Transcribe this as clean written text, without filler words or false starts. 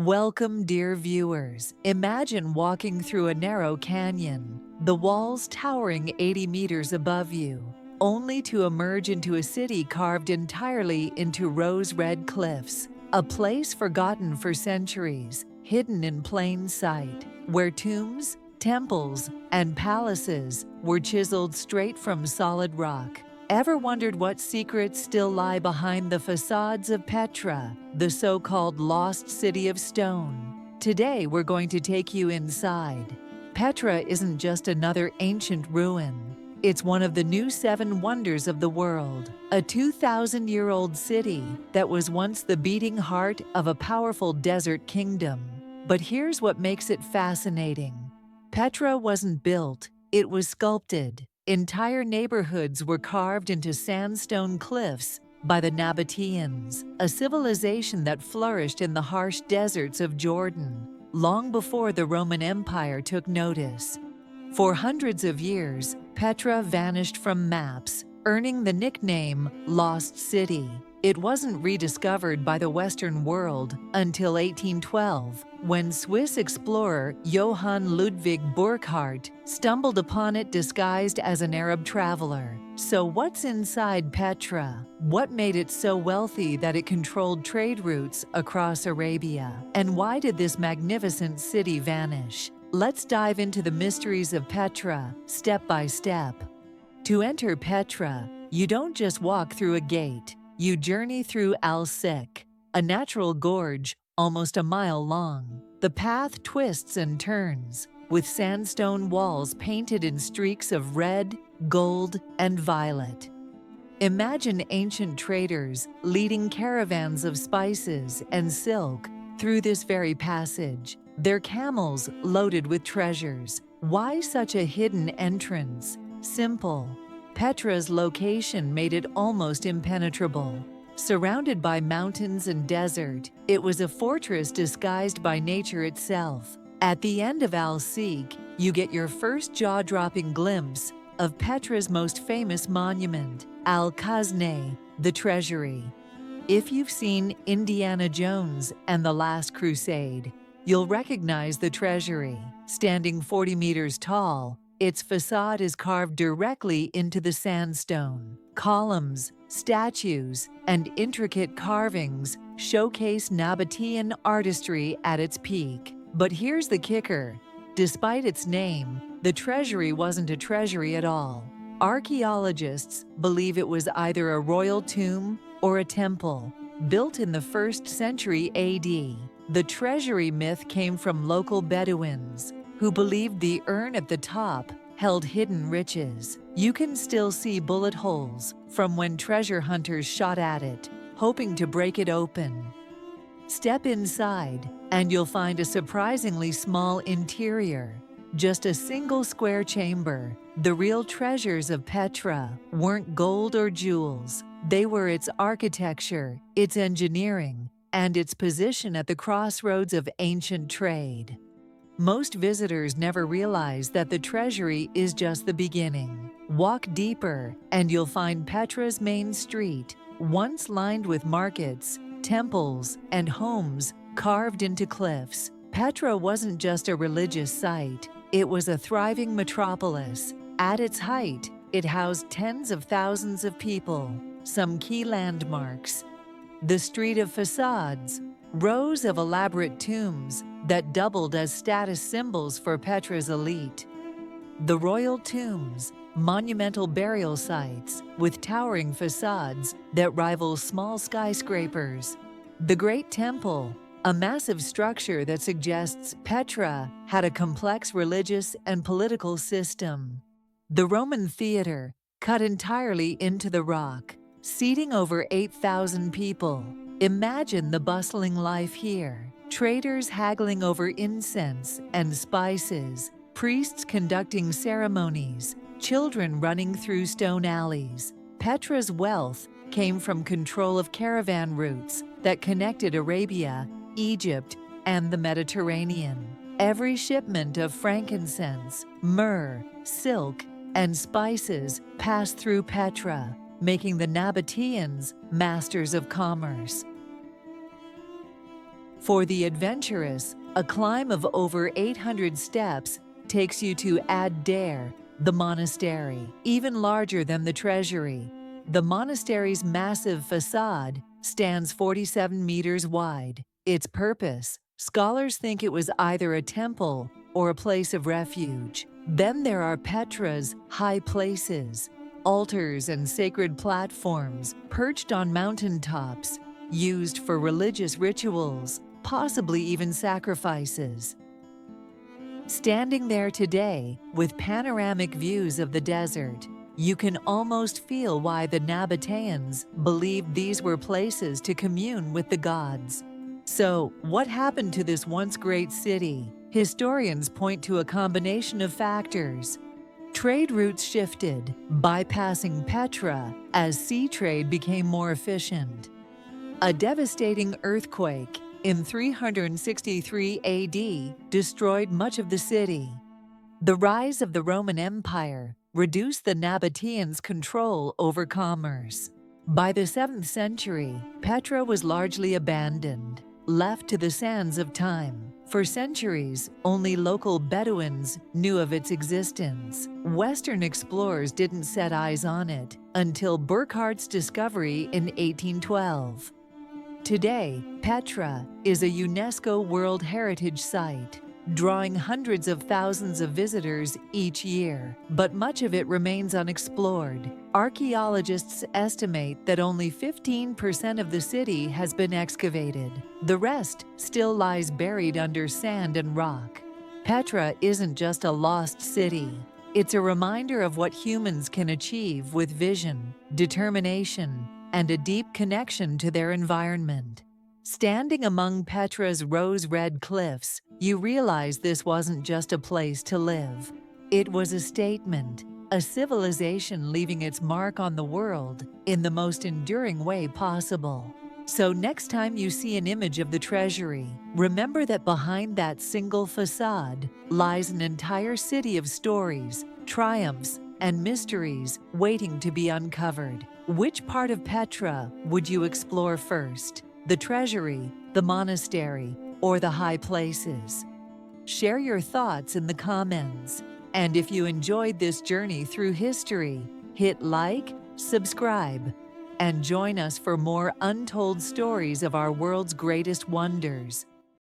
Welcome, dear viewers. Imagine walking through a narrow canyon, the walls towering 80 meters above you, only to emerge into a city carved entirely into rose-red cliffs, a place forgotten for centuries, hidden in plain sight, where tombs, temples, and palaces were chiseled straight from solid rock. Ever wondered what secrets still lie behind the facades of Petra, the so-called lost city of stone? Today we're going to take you inside. Petra isn't just another ancient ruin. It's one of the new 7 wonders of the world, a 2,000-year-old city that was once the beating heart of a powerful desert kingdom. But here's what makes it fascinating. Petra wasn't built, it was sculpted. Entire neighborhoods were carved into sandstone cliffs by the Nabataeans, a civilization that flourished in the harsh deserts of Jordan, long before the Roman Empire took notice. For hundreds of years, Petra vanished from maps, earning the nickname Lost City. It wasn't rediscovered by the Western world until 1812, when Swiss explorer Johann Ludwig Burckhardt stumbled upon it disguised as an Arab traveler. So what's inside Petra? What made it so wealthy that it controlled trade routes across Arabia? And why did this magnificent city vanish? Let's dive into the mysteries of Petra, step by step. To enter Petra, you don't just walk through a gate. You journey through Al-Sik, a natural gorge almost a mile long. The path twists and turns, with sandstone walls painted in streaks of red, gold, and violet. Imagine ancient traders leading caravans of spices and silk through this very passage, their camels loaded with treasures. Why such a hidden entrance? Simple. Petra's location made it almost impenetrable. Surrounded by mountains and desert, it was a fortress disguised by nature itself. At the end of Al-Sik, you get your first jaw-dropping glimpse of Petra's most famous monument, Al-Khazneh, the Treasury. If you've seen Indiana Jones and the Last Crusade, you'll recognize the Treasury. Standing 40 meters tall, its facade is carved directly into the sandstone. Columns, statues, and intricate carvings showcase Nabataean artistry at its peak. But here's the kicker. Despite its name, the treasury wasn't a treasury at all. Archaeologists believe it was either a royal tomb or a temple, built in the 1st century AD. The treasury myth came from local Bedouins, who believed the urn at the top held hidden riches. You can still see bullet holes from when treasure hunters shot at it, hoping to break it open. Step inside, and you'll find a surprisingly small interior. Just a single square chamber. The real treasures of Petra weren't gold or jewels. They were its architecture, its engineering, and its position at the crossroads of ancient trade. Most visitors never realize that the treasury is just the beginning. Walk deeper, and you'll find Petra's main street, once lined with markets, temples, and homes carved into cliffs. Petra wasn't just a religious site, it was a thriving metropolis. At its height, it housed tens of thousands of people. Some key landmarks: the Street of Facades, rows of elaborate tombs that doubled as status symbols for Petra's elite. The royal tombs, monumental burial sites with towering facades that rival small skyscrapers. The Great Temple, a massive structure that suggests Petra had a complex religious and political system. The Roman theater, cut entirely into the rock, seating over 8,000 people. Imagine the bustling life here. Traders haggling over incense and spices, priests conducting ceremonies, children running through stone alleys. Petra's wealth came from control of caravan routes that connected Arabia, Egypt, and the Mediterranean. Every shipment of frankincense, myrrh, silk, and spices passed through Petra, making the Nabataeans masters of commerce. For the adventurous, a climb of over 800 steps takes you to Ad-Dair, the monastery, even larger than the Treasury. The monastery's massive facade stands 47 meters wide. Its purpose: scholars think it was either a temple or a place of refuge. Then there are Petra's high places, altars and sacred platforms perched on mountaintops, used for religious rituals, possibly even sacrifices. Standing there today, with panoramic views of the desert, you can almost feel why the Nabataeans believed these were places to commune with the gods. So, what happened to this once great city? Historians point to a combination of factors. Trade routes shifted, bypassing Petra as sea trade became more efficient. A devastating earthquake in 363 AD destroyed much of the city. The rise of the Roman Empire reduced the Nabataeans' control over commerce. By the 7th century, Petra was largely abandoned, left to the sands of time. For centuries, only local Bedouins knew of its existence. Western explorers didn't set eyes on it until Burckhardt's discovery in 1812. Today, Petra is a UNESCO World Heritage Site, drawing hundreds of thousands of visitors each year, but much of it remains unexplored. Archaeologists estimate that only 15% of the city has been excavated. The rest still lies buried under sand and rock. Petra isn't just a lost city. It's a reminder of what humans can achieve with vision, determination, and a deep connection to their environment. Standing among Petra's rose-red cliffs, you realize this wasn't just a place to live. It was a statement, a civilization leaving its mark on the world in the most enduring way possible. So next time you see an image of the Treasury, remember that behind that single facade lies an entire city of stories, triumphs, and mysteries waiting to be uncovered. Which part of Petra would you explore first? The Treasury, the monastery, or the high places? Share your thoughts in the comments. And if you enjoyed this journey through history, hit like, subscribe, and join us for more untold stories of our world's greatest wonders.